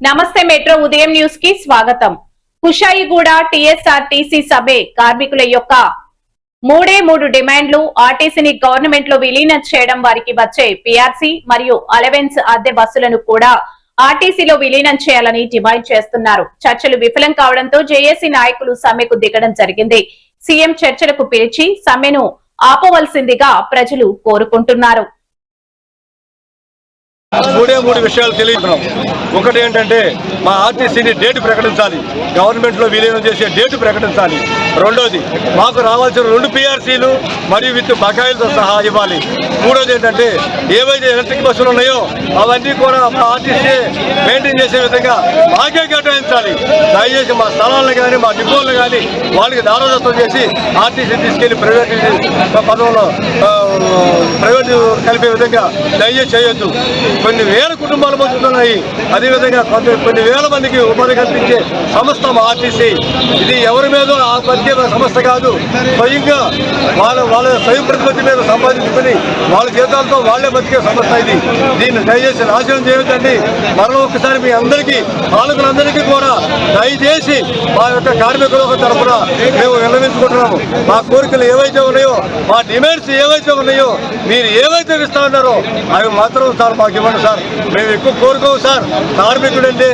నమస్తే మెట్రో ఉదయం న్యూస్ కి స్వాగతం. కుషాయిగూడ టీఎస్ఆర్టీసీ సభే కార్మికుల యొక్క మూడు డిమాండ్లు ఆర్టీసీని గవర్నమెంట్ లో విలీనం చేయడం, వారికి వచ్చే పీఆర్సీ మరియు అలవెన్స్ అద్దె బస్సులను కూడా ఆర్టీసీలో విలీనం చేయాలని డిమాండ్ చేస్తున్నారు. చర్చలు విఫలం కావడంతో జేఏసీ నాయకులు సమ్మెకు దిగడం జరిగింది. సీఎం చర్చలకు పిలిచి సమ్మెను ఆపవలసిందిగా ప్రజలు కోరుకుంటున్నారు. మూడు విషయాలు తెలియజేస్తున్నాం. ఒకటి ఏంటంటే మా ఆర్టీసీని డేటు ప్రకటించాలి, గవర్నమెంట్లో విలీనం చేసే డేటు ప్రకటించాలి. రెండోది మాకు రావాల్సిన 2 పీఆర్సీలు మరియు విత్ బకాయిలతో సహా ఇవ్వాలి. మూడోది ఏంటంటే ఏవైతే ఎలక్ట్రిక్ బస్సులు ఉన్నాయో అవన్నీ కూడా మా ఆర్టీసీ మెయింటైన్ చేసే విధంగా మాకే కేటాయించాలి. దయచేసి మా స్థలాలను కానీ మా డిపోలను కానీ వాళ్ళకి దారోదత్తం చేసి ఆర్టీసీ తీసుకెళ్లి ప్రైవేట్ పదంలో ప్రైవేటు కలిపే విధంగా దయచేసి చేయొద్దు. కొన్ని వేల కుటుంబాలు బతుకుతున్నాయి. అదేవిధంగా కొన్ని వేల మందికి ఉపాధి కల్పించే సంస్థ మా ఆర్టీసీ. ఇది ఎవరి మీద బతికే సంస్థ కాదు, స్వయంగా వాళ్ళ స్వయం ప్రతిపత్తి మీద సంపాదించుకుని వాళ్ళ జీతాలతో వాళ్లే బతికే సంస్థ ఇది. దీన్ని దయచేసి నాశనం చేయొద్దండి. మరో ఒక్కసారి మీ అందరికీ పాలకులందరికీ కూడా దయచేసి మా యొక్క కార్మికుల తరఫున మేము విన్నవించుకుంటున్నాము. మా కోరికలు ఏవైతే ఉన్నాయో, మా డిమాండ్స్ ఏవైతే ఉన్నాయో, మీరు ఏవైతే ఇస్తా ఉన్నారో అవి మాత్రం సార్ మాకు ఇవ్వండి సార్. మేము ఎక్కువ కోరుకోము సార్. కార్మికుడు అంటే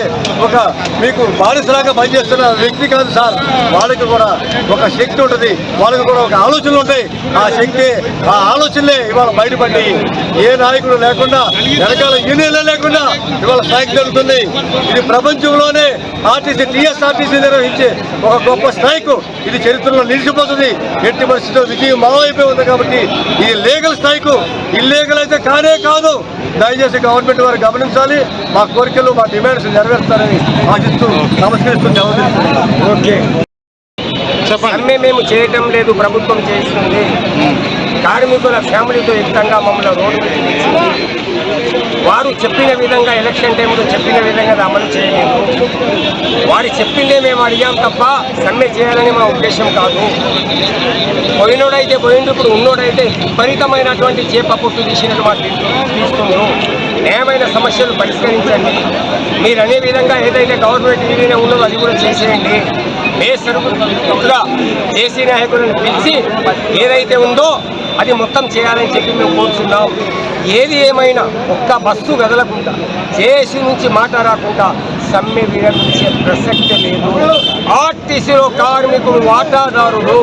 ఒక మీకు బానిసలాగా పనిచేస్తున్న వ్యక్తి కాదు సార్. వాళ్ళకి కూడా ఒక శక్తి ఉంటుంది, వాళ్ళకి కూడా ఒక ఆలోచనలు ఉంటాయి. ఆ శక్తి, ఆ ఆలోచనలే ఇవాళ బయటపడ్డాయి. ఏ నాయకుడు లేకుండా, వెనకాల యూనియన్లు లేకుండా ఇవాళ స్ట్రైక్ జరుగుతుంది. ఇది ప్రపంచంలోనే టీఎస్ఆర్టీసీ నిర్వహించే ఒక గొప్ప స్ట్రైక్. ఇది చరిత్రలో నిలిచిపోతుంది. ఎట్టి పరిస్థితుల్లో విజయం మావైపోయి ఉంది. కాబట్టి ఇది లీగల్ స్ట్రైక్, ఇల్లీగల్ అయితే కానే కాదు. దయచేసి గవర్నమెంట్ వారు గమనించాలి. మా కోరికలు, మా డిమాండ్స్ నెరవేరుస్తారని ఆశిస్తూ నమస్కరిస్తూ ఓకే సమ్మె మేము చేయటం లేదు, ప్రభుత్వం చేస్తుంది. కార్మికుల ఫ్యామిలీతో యుక్తంగా మమ్మల్ని రోడ్డు మీద తెచ్చింది. వారు చెప్పిన విధంగా ఎలక్షన్ టైంలో చెప్పిన విధంగా అమలు చేయలేదు. వారు చెప్పిందే మేము అడిగాం తప్ప సమ్మె చేయాలని మా ఉద్దేశం కాదు. పోయినోడైతే పోయిండు, ఇప్పుడు ఉన్నోడైతే విపరీతమైనటువంటి చేప పుట్టు తీసినట్టు మాకు తీస్తున్నారు. న్యాయమైన సమస్యలు పరిష్కరించండి. మీరు అనే విధంగా ఏదైతే గవర్నమెంట్ ఏదైనా ఉన్నదో అది కూడా చేసేయండి. నేసరుగా జేసీ నాయకులను పిలిచి ఏదైతే ఉందో అది మొత్తం చేయాలని చెప్పి మేము కోరుతున్నాం. ఏది ఏమైనా ఒక్క బస్సు కదలకుండా, జేసీ నుంచి మాట రాకుండా సమ్మె విరమించే ప్రసక్తి లేదు. ఆర్టీసీలో కార్మికులు వాటాదారుడు.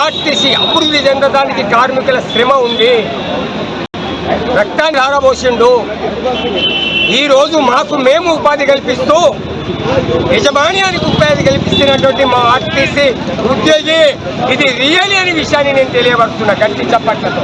ఆర్టీసీ అభివృద్ధి చెందడానికి కార్మికుల శ్రమ ఉంది, రక్తాన్ని ఆరబోసిండు. ఈరోజు మేము ఉపాధి కల్పిస్తూ యజమాన్యానికి ఉపాధి కల్పిస్తున్నటువంటి మా ఆర్టీసీ ఉద్యోగి ఇది రియల్ అనే విషయాన్ని నేను తెలియపరుస్తున్నా గట్టి చప్పట్లతో.